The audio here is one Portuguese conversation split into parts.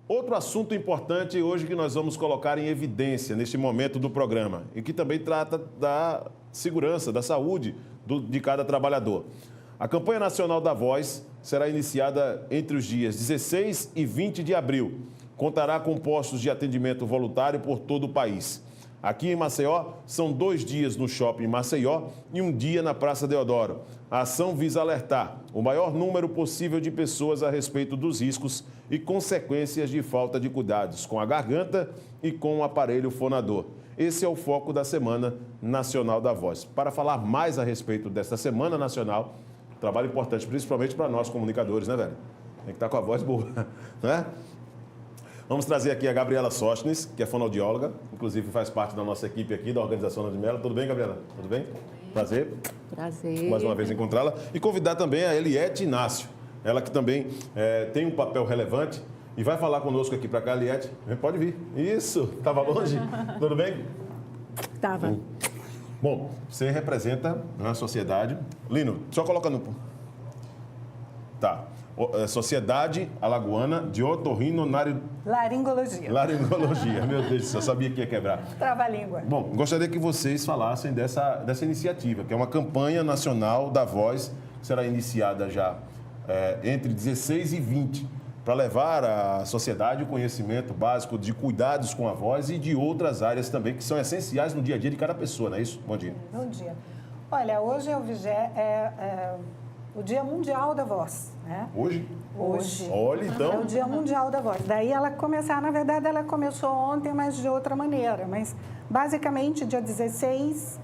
Outro assunto importante hoje que nós vamos colocar em evidência neste momento do programa e que também trata da segurança, da saúde de cada trabalhador. A campanha nacional da Voz será iniciada entre os dias 16 e 20 de abril. Contará com postos de atendimento voluntário por todo o país. Aqui em Maceió, são 2 dias no Shopping Maceió e 1 dia na Praça Deodoro. A ação visa alertar o maior número possível de pessoas a respeito dos riscos e consequências de falta de cuidados com a garganta e com o aparelho fonador. Esse é o foco da Semana Nacional da Voz. Para falar mais a respeito desta Semana Nacional, trabalho importante, principalmente para nós comunicadores, né, velho? Tem que estar com a voz boa, né? Vamos trazer aqui a Gabriela Sostnes, que é fonoaudióloga, inclusive faz parte da nossa equipe aqui, da Organização de Melo. Tudo bem, Gabriela? Tudo bem? Prazer. Prazer. Mais uma vez encontrá-la. E convidar também a Eliette Inácio, ela que também tem um papel relevante e vai falar conosco aqui para cá, Eliette. Pode vir. Isso, estava longe? Tudo bem? Estava. Bom, você representa a sociedade. Lino, só coloca no... Tá. Sociedade Alagoana de Laringologia. Laringologia. Meu Deus do céu, eu sabia que ia quebrar. Trava-língua. Bom, gostaria que vocês falassem dessa iniciativa, que é uma campanha nacional da Voz, que será iniciada já entre 16 e 20, para levar à sociedade o conhecimento básico de cuidados com a voz e de outras áreas também que são essenciais no dia a dia de cada pessoa, não é isso? Bom dia. Bom dia. Olha, hoje é o Dia Mundial da Voz, né? Hoje? Hoje. Olha, então. É o Dia Mundial da Voz. Daí ela na verdade, ela começou ontem, mas de outra maneira. Mas, basicamente, dia 16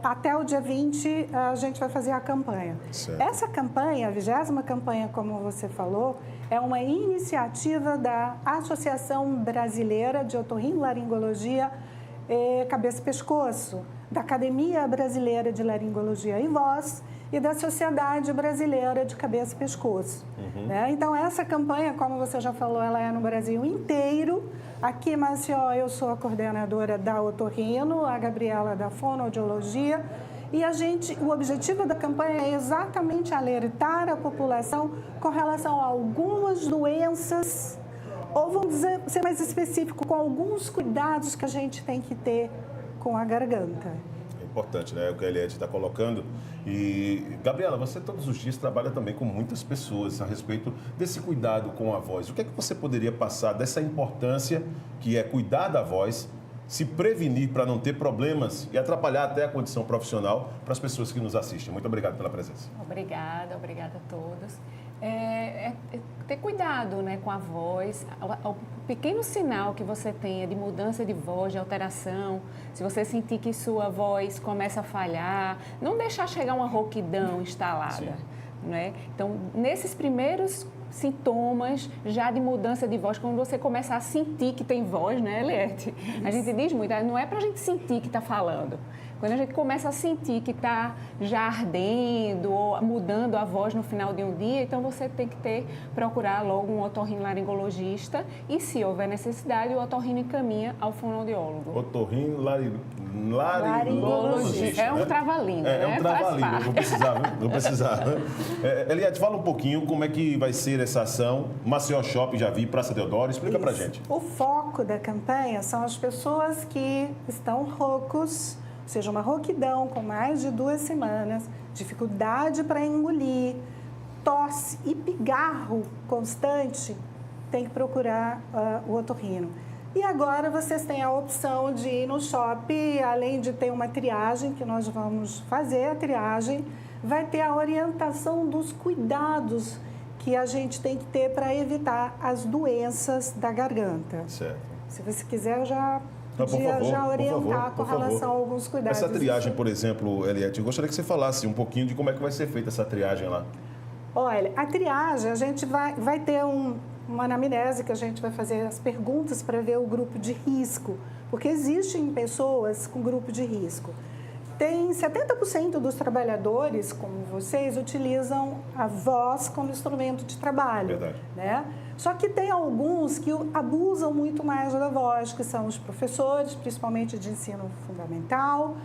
até o dia 20, a gente vai fazer a campanha. Certo. Essa campanha, a 20ª campanha, como você falou, é uma iniciativa da Associação Brasileira de Otorrinolaringologia Cabeça e Pescoço, da Academia Brasileira de Laringologia e Voz e da Sociedade Brasileira de Cabeça e Pescoço. Né? Então, essa campanha, como você já falou, ela é no Brasil inteiro. Aqui em Maceió, eu sou a coordenadora da Otorrino, a Gabriela da Fonoaudiologia. E o objetivo da campanha é exatamente alertar a população com relação a algumas doenças, ou vamos ser mais específico, com alguns cuidados que a gente tem que ter com a garganta. É importante, né? O que a Eliette está colocando. E, Gabriela, você todos os dias trabalha também com muitas pessoas a respeito desse cuidado com a voz. O que é que você poderia passar dessa importância que é cuidar da voz, se prevenir para não ter problemas e atrapalhar até a condição profissional para as pessoas que nos assistem? Muito obrigado pela presença. Obrigada a todos. Ter cuidado, né, com a voz, o pequeno sinal que você tenha de mudança de voz, de alteração, se você sentir que sua voz começa a falhar, não deixar chegar uma rouquidão instalada, né? Então, nesses primeiros sintomas já de mudança de voz, quando você começar a sentir que tem voz, né, Eliette? A gente diz muito, não é para a gente sentir que está falando. Quando a gente começa a sentir que está já ardendo ou mudando a voz no final de um dia, então você tem que procurar logo um otorrinolaringologista e, se houver necessidade, o otorrino encaminha ao fonoaudiólogo. Otorrinolaringologista. É um trava-língua, É um trava-língua, vou precisar. Eliette, fala um pouquinho como é que vai ser essa ação. Maceió Shopping, já vi, Praça Deodoro, explica pra gente. O foco da campanha são as pessoas que estão roucos, ou seja, uma rouquidão com mais de 2 semanas, dificuldade para engolir, tosse e pigarro constante, tem que procurar o otorrino. E agora vocês têm a opção de ir no shopping, além de ter uma triagem, que nós vamos fazer a triagem, vai ter a orientação dos cuidados que a gente tem que ter para evitar as doenças da garganta. Certo. Se você quiser, eu já podia já orientar com relação a alguns cuidados. Essa triagem, por exemplo, Eliette, eu gostaria que você falasse um pouquinho de como é que vai ser feita essa triagem lá. Olha, a triagem, a gente vai ter uma anamnese que a gente vai fazer as perguntas para ver o grupo de risco, porque existem pessoas com grupo de risco. Tem 70% dos trabalhadores, como vocês, utilizam a voz como instrumento de trabalho. Verdade. Né? Só que tem alguns que abusam muito mais da voz, que são os professores, principalmente de ensino fundamental,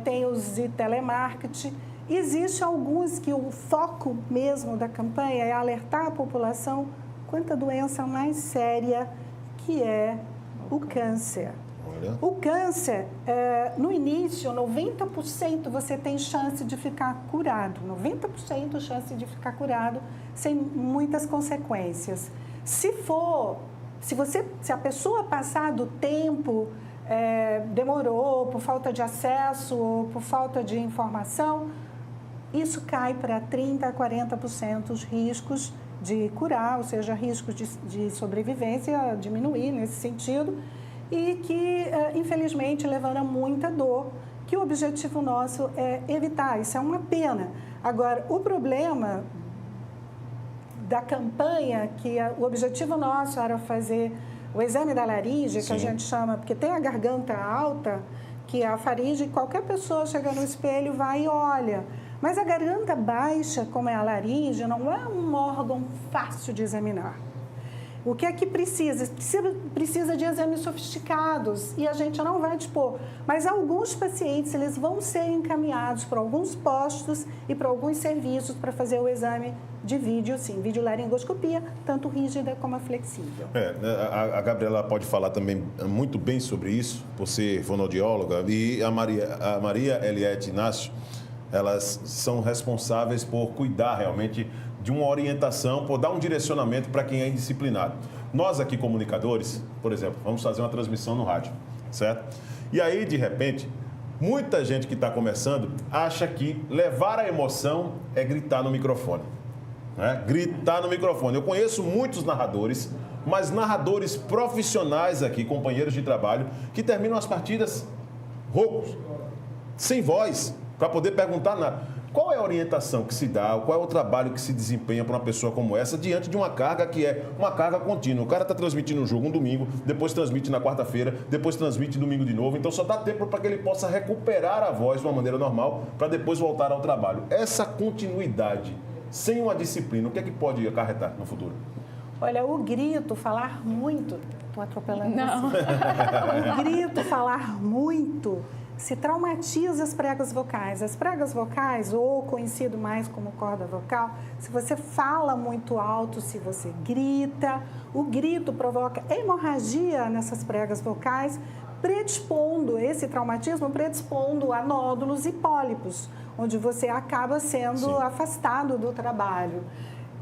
tem os de telemarketing. Existem alguns que o foco mesmo da campanha é alertar a população quanto a doença mais séria, que é o câncer. Olha. O câncer, no início, 90% você tem chance de ficar curado. 90% chance de ficar curado sem muitas consequências. Se a pessoa passar do tempo, demorou por falta de acesso ou por falta de informação, isso cai para 30% a 40% os riscos de curar, ou seja, riscos de sobrevivência diminuir nesse sentido, e que, infelizmente, levando a muita dor, que o objetivo nosso é evitar. Isso é uma pena. Agora, o problema da campanha, o objetivo nosso era fazer o exame da laringe, que a gente chama, porque tem a garganta alta, que é a faringe, qualquer pessoa chega no espelho, vai e olha. Mas a garganta baixa, como é a laringe, não é um órgão fácil de examinar. O que é que precisa? Precisa de exames sofisticados e a gente não vai dispor. Mas alguns pacientes, eles vão ser encaminhados para alguns postos e para alguns serviços para fazer o exame de vídeo, sim, videolaringoscopia, tanto rígida como flexível. A Gabriela pode falar também muito bem sobre isso, por ser fonoaudióloga, e a Maria Eliette Inácio, elas são responsáveis por cuidar realmente de uma orientação, por dar um direcionamento para quem é indisciplinado. Nós aqui, comunicadores, por exemplo, vamos fazer uma transmissão no rádio, certo? E aí, de repente, muita gente que está começando acha que levar a emoção é gritar no microfone. Né? Gritar no microfone. Eu conheço muitos narradores, mas narradores profissionais aqui, companheiros de trabalho, que terminam as partidas roucos, sem voz, para poder perguntar nada. Qual é a orientação que se dá, qual é o trabalho que se desempenha para uma pessoa como essa diante de uma carga que é uma carga contínua? O cara está transmitindo um jogo um domingo, depois transmite na quarta-feira, depois transmite domingo de novo, então só dá tempo para que ele possa recuperar a voz de uma maneira normal para depois voltar ao trabalho. Essa continuidade, sem uma disciplina, o que é que pode acarretar no futuro? Olha, o grito, falar muito... Estou atropelando Não. você. O grito, falar muito... se traumatiza as pregas vocais. As pregas vocais, ou conhecido mais como corda vocal, se você fala muito alto, se você grita, o grito provoca hemorragia nessas pregas vocais, esse traumatismo predispondo a nódulos e pólipos, onde você acaba sendo afastado do trabalho.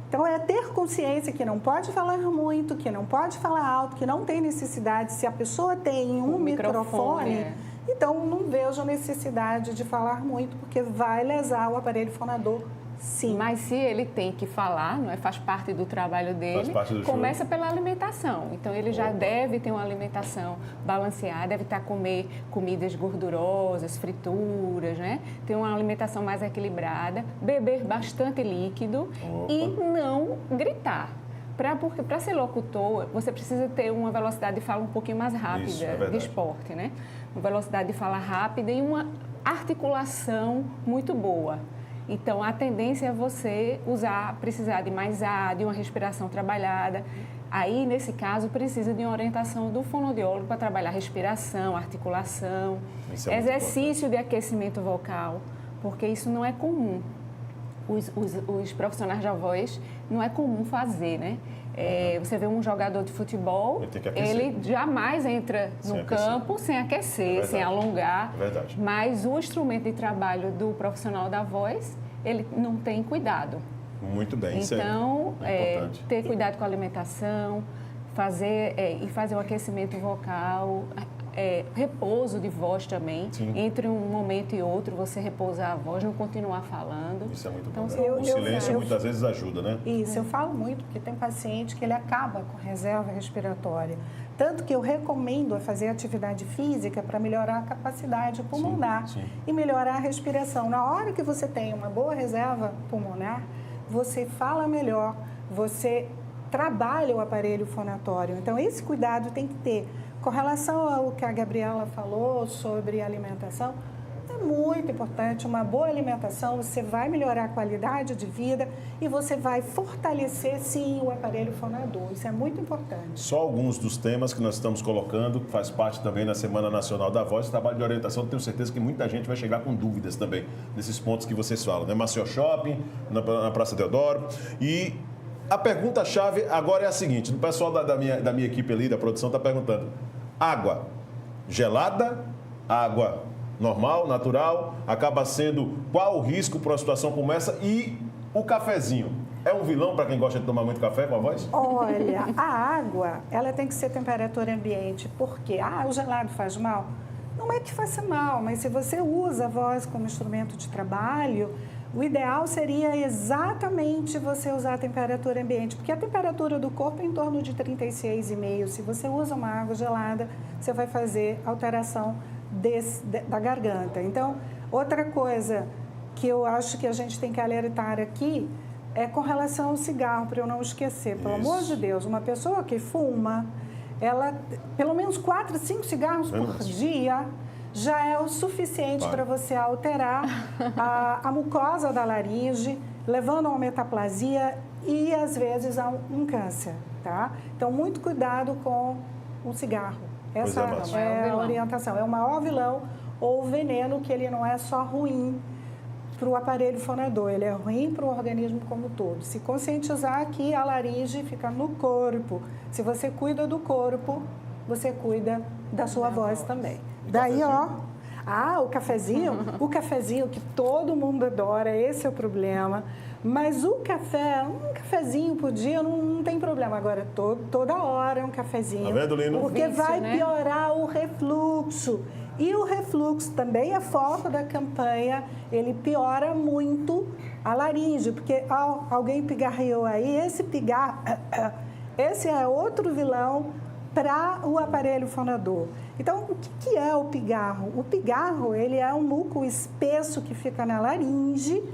Então, é ter consciência que não pode falar muito, que não pode falar alto, que não tem necessidade. Se a pessoa tem um microfone então não vejo a necessidade de falar muito, porque vai lesar o aparelho fonador, sim. Mas se ele tem que falar, não é? Faz parte do trabalho dele, começa pela alimentação. Então, ele já deve ter uma alimentação balanceada, deve estar comer comidas gordurosas, frituras, né? Ter uma alimentação mais equilibrada, beber bastante líquido e não gritar. Porque para ser locutor, você precisa ter uma velocidade de fala um pouquinho mais rápida, de esporte, né? Uma velocidade de fala rápida e uma articulação muito boa. Então, a tendência é você precisar de mais ar, de uma respiração trabalhada. Aí, nesse caso, precisa de uma orientação do fonoaudiólogo para trabalhar respiração, articulação, exercício de aquecimento vocal, porque isso não é comum. Os profissionais da voz não é comum fazer, né? Você vê um jogador de futebol, ele jamais entra no campo sem aquecer, sem alongar. É verdade. Mas o instrumento de trabalho do profissional da voz, ele não tem cuidado. Muito bem, então, ter cuidado com a alimentação, fazer um aquecimento vocal, repouso de voz também. Entre um momento e outro, você repousar a voz, não continuar falando. Isso é muito bom. O silêncio muitas vezes ajuda, né? Isso, eu falo muito, porque tem paciente que ele acaba com reserva respiratória. Tanto que eu recomendo a fazer atividade física para melhorar a capacidade pulmonar e melhorar a respiração. Na hora que você tem uma boa reserva pulmonar, você fala melhor, você trabalha o aparelho fonatório. Então, esse cuidado tem que ter. Com relação ao que a Gabriela falou sobre alimentação, é muito importante. Uma boa alimentação, você vai melhorar a qualidade de vida e você vai fortalecer, sim, o aparelho fonador. Isso é muito importante. Só alguns dos temas que nós estamos colocando, que faz parte também na Semana Nacional da Voz, trabalho de orientação. Tenho certeza que muita gente vai chegar com dúvidas também, nesses pontos que vocês falam, né? Maceió Shopping, na Praça Deodoro. E A pergunta-chave agora é a seguinte: o pessoal da minha equipe ali, da produção, está perguntando: água gelada, água normal, natural, acaba sendo qual o risco para uma situação como essa? E o cafezinho, é um vilão para quem gosta de tomar muito café com a voz? Olha, a água, ela tem que ser temperatura ambiente. Por quê? O gelado faz mal? Não é que faça mal, mas se você usa a voz como instrumento de trabalho, o ideal seria exatamente você usar a temperatura ambiente, porque a temperatura do corpo é em torno de 36,5. Se você usa uma água gelada, você vai fazer alteração da garganta. Então, outra coisa que eu acho que a gente tem que alertar aqui é com relação ao cigarro, para eu não esquecer. Pelo amor de Deus, uma pessoa que fuma, ela, pelo menos 4, 5 cigarros por dia já é o suficiente para você alterar a mucosa da laringe, levando a uma metaplasia e, às vezes, a um câncer, tá? Então, muito cuidado com o cigarro. Essa é a orientação. É o maior vilão ou veneno, que ele não é só ruim para o aparelho fonador, ele é ruim para o organismo como um todo. Se conscientizar que a laringe fica no corpo. Se você cuida do corpo, você cuida da sua voz também. Daí, o cafezinho que todo mundo adora, esse é o problema. Mas o café, um cafezinho por dia não tem problema. Agora, toda hora um cafezinho. Tá vendo, Lino? Porque vai piorar o refluxo. E o refluxo também é foco da campanha, ele piora muito a laringe, porque alguém pigarreou aí, esse é outro vilão para o aparelho fonador. Então, o que é o pigarro? O pigarro, ele é um muco espesso que fica na laringe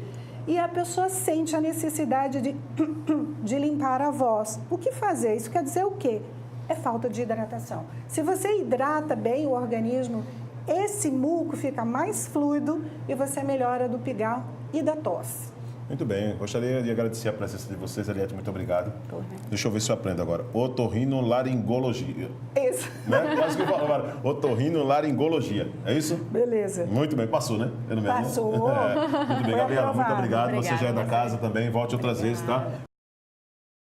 e a pessoa sente a necessidade de limpar a voz. O que fazer? Isso quer dizer o quê? É falta de hidratação. Se você hidrata bem o organismo, esse muco fica mais fluido e você melhora do pigarro e da tosse. Muito bem, gostaria de agradecer a presença de vocês, Eliette, muito obrigado. Deixa eu ver se eu aprendo agora. Otorrinolaringologia. Isso. Né? Quase que eu falo agora. Otorrinolaringologia, é isso? Beleza. Muito bem, passou, né? Passou. Muito bem, Gabriela, muito obrigado. Você já é da casa também, volte outras vezes, tá?